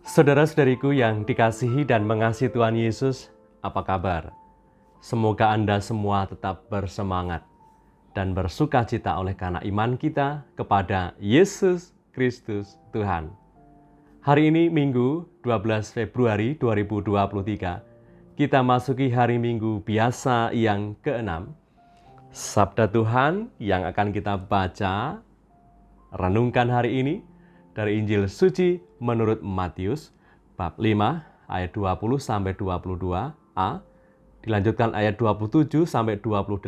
Saudara-saudariku yang dikasihi dan mengasihi Tuhan Yesus, apa kabar? Semoga Anda semua tetap bersemangat dan bersuka cita oleh karena iman kita kepada Yesus Kristus Tuhan. Hari ini Minggu 12 Februari 2023, kita masuki hari Minggu biasa yang ke-6. Sabda Tuhan yang akan kita baca, renungkan hari ini dari Injil Suci menurut Matius bab 5 ayat 20 sampai 22a, dilanjutkan ayat 27 sampai 28,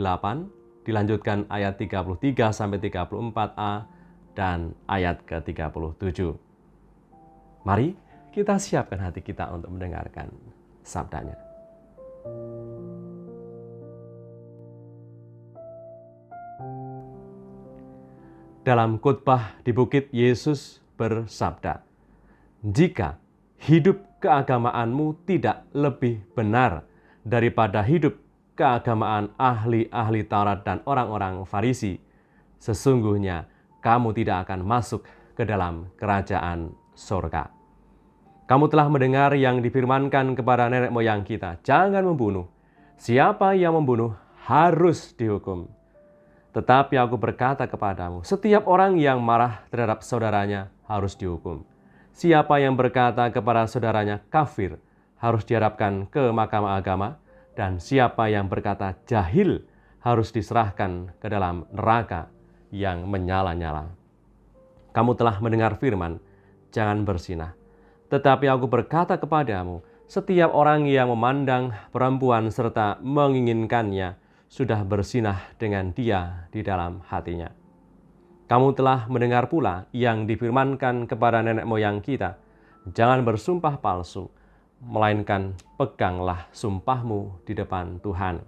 dilanjutkan ayat 33 sampai 34a dan ayat ke-37. Mari kita siapkan hati kita untuk mendengarkan sabdanya. Dalam khotbah di bukit, Yesus bersabda, "Jika hidup keagamaanmu tidak lebih benar daripada hidup keagamaan ahli-ahli Taurat dan orang-orang Farisi, sesungguhnya kamu tidak akan masuk ke dalam kerajaan sorga. Kamu telah mendengar yang difirmankan kepada nenek moyang kita, jangan membunuh. Siapa yang membunuh harus dihukum. Tetapi aku berkata kepadamu, setiap orang yang marah terhadap saudaranya harus dihukum. Siapa yang berkata kepada saudaranya kafir harus dihadapkan ke mahkamah agama, dan siapa yang berkata jahil harus diserahkan ke dalam neraka yang menyala-nyala. Kamu telah mendengar firman, jangan berzinah. Tetapi aku berkata kepadamu, setiap orang yang memandang perempuan serta menginginkannya sudah berzinah dengan dia di dalam hatinya. Kamu telah mendengar pula yang difirmankan kepada nenek moyang kita, jangan bersumpah palsu, melainkan peganglah sumpahmu di depan Tuhan.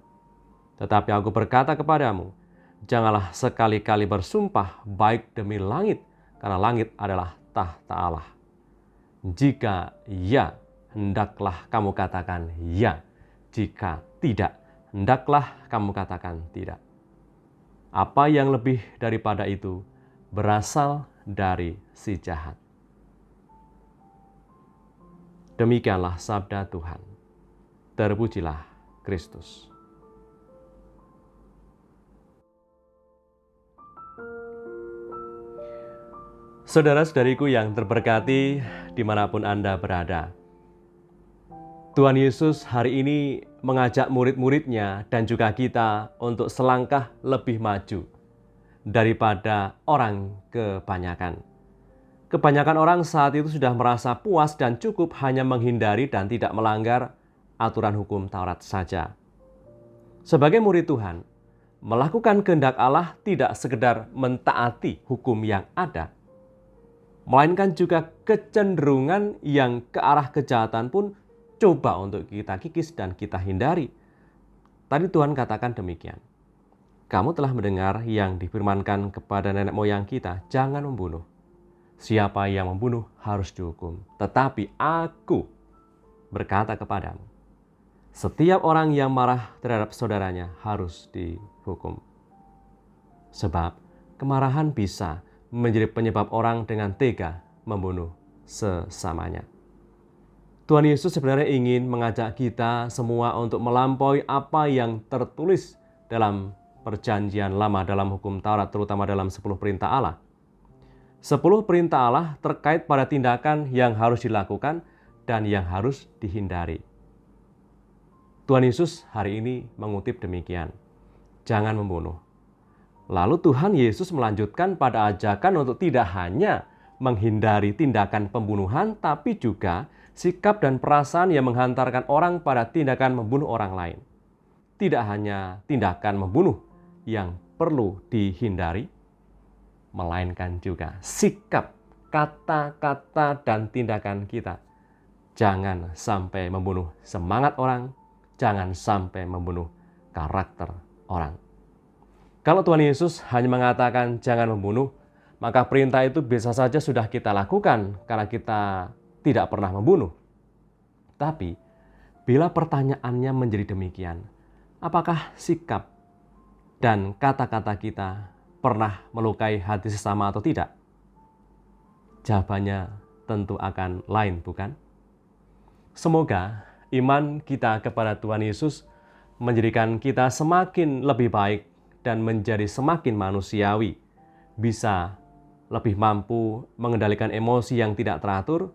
Tetapi aku berkata kepadamu, janganlah sekali-kali bersumpah baik demi langit, karena langit adalah tahta Allah. Jika ya, hendaklah kamu katakan ya. Jika tidak, hendaklah kamu katakan tidak. Apa yang lebih daripada itu berasal dari si jahat." Demikianlah sabda Tuhan. Terpujilah Kristus. Saudara-saudariku yang terberkati dimanapun Anda berada, Tuhan Yesus hari ini mengajak murid-muridnya dan juga kita untuk selangkah lebih maju daripada orang kebanyakan. Kebanyakan orang saat itu sudah merasa puas dan cukup hanya menghindari dan tidak melanggar aturan hukum Taurat saja. Sebagai murid Tuhan, melakukan kehendak Allah tidak sekedar mentaati hukum yang ada, melainkan juga kecenderungan yang ke arah kejahatan pun coba untuk kita kikis dan kita hindari. Tadi Tuhan katakan demikian. Kamu telah mendengar yang difirmankan kepada nenek moyang kita, jangan membunuh. Siapa yang membunuh harus dihukum. Tetapi aku berkata kepadamu, setiap orang yang marah terhadap saudaranya harus dihukum. Sebab kemarahan bisa menjadi penyebab orang dengan tega membunuh sesamanya. Tuhan Yesus sebenarnya ingin mengajak kita semua untuk melampaui apa yang tertulis dalam perjanjian lama dalam hukum Taurat, terutama dalam 10 perintah Allah. 10 perintah Allah terkait pada tindakan yang harus dilakukan dan yang harus dihindari. Tuhan Yesus hari ini mengutip demikian, jangan membunuh. Lalu Tuhan Yesus melanjutkan pada ajakan untuk tidak hanya menghindari tindakan pembunuhan, tapi juga sikap dan perasaan yang menghantarkan orang pada tindakan membunuh orang lain. Tidak hanya tindakan membunuh yang perlu dihindari, melainkan juga sikap, kata-kata, dan tindakan kita. Jangan sampai membunuh semangat orang, jangan sampai membunuh karakter orang. Kalau Tuhan Yesus hanya mengatakan jangan membunuh, maka perintah itu bisa saja sudah kita lakukan karena kita tidak pernah membunuh. Tapi, bila pertanyaannya menjadi demikian, apakah sikap dan kata-kata kita pernah melukai hati sesama atau tidak? Jawabannya tentu akan lain, bukan? Semoga iman kita kepada Tuhan Yesus menjadikan kita semakin lebih baik dan menjadi semakin manusiawi, bisa lebih mampu mengendalikan emosi yang tidak teratur,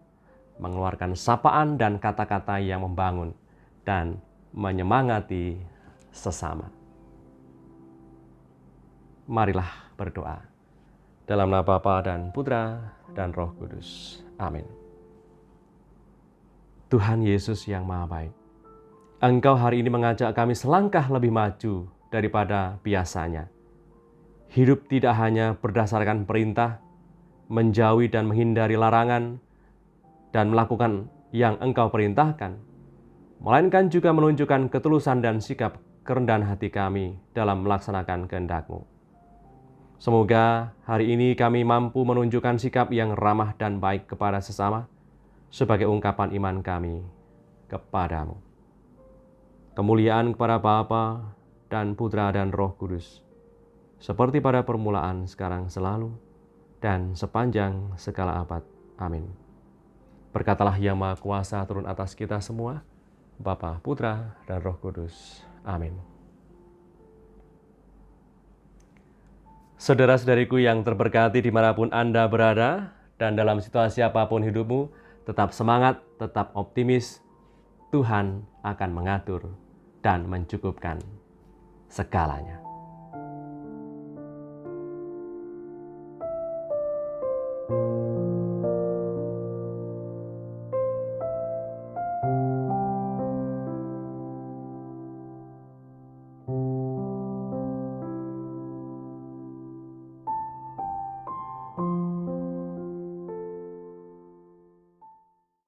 mengeluarkan sapaan dan kata-kata yang membangun, dan menyemangati sesama. Marilah berdoa. Dalam nama Bapa dan Putra dan Roh Kudus. Amin. Tuhan Yesus yang Maha Baik, Engkau hari ini mengajak kami selangkah lebih maju daripada biasanya. Hidup tidak hanya berdasarkan perintah, menjauhi dan menghindari larangan, dan melakukan yang Engkau perintahkan, melainkan juga menunjukkan ketulusan dan sikap kerendahan hati kami dalam melaksanakan kehendak-Mu. Semoga hari ini kami mampu menunjukkan sikap yang ramah dan baik kepada sesama sebagai ungkapan iman kami kepadamu. Kemuliaan kepada Bapa dan Putra dan Roh Kudus, seperti pada permulaan, sekarang, selalu, dan sepanjang segala abad. Amin. Berkatalah Yang Maha Kuasa turun atas kita semua, Bapa, Putra, dan Roh Kudus. Amin. Saudara-saudariku yang terberkati dimanapun Anda berada, dan dalam situasi apapun hidupmu, tetap semangat, tetap optimis. Tuhan akan mengatur dan mencukupkan segalanya.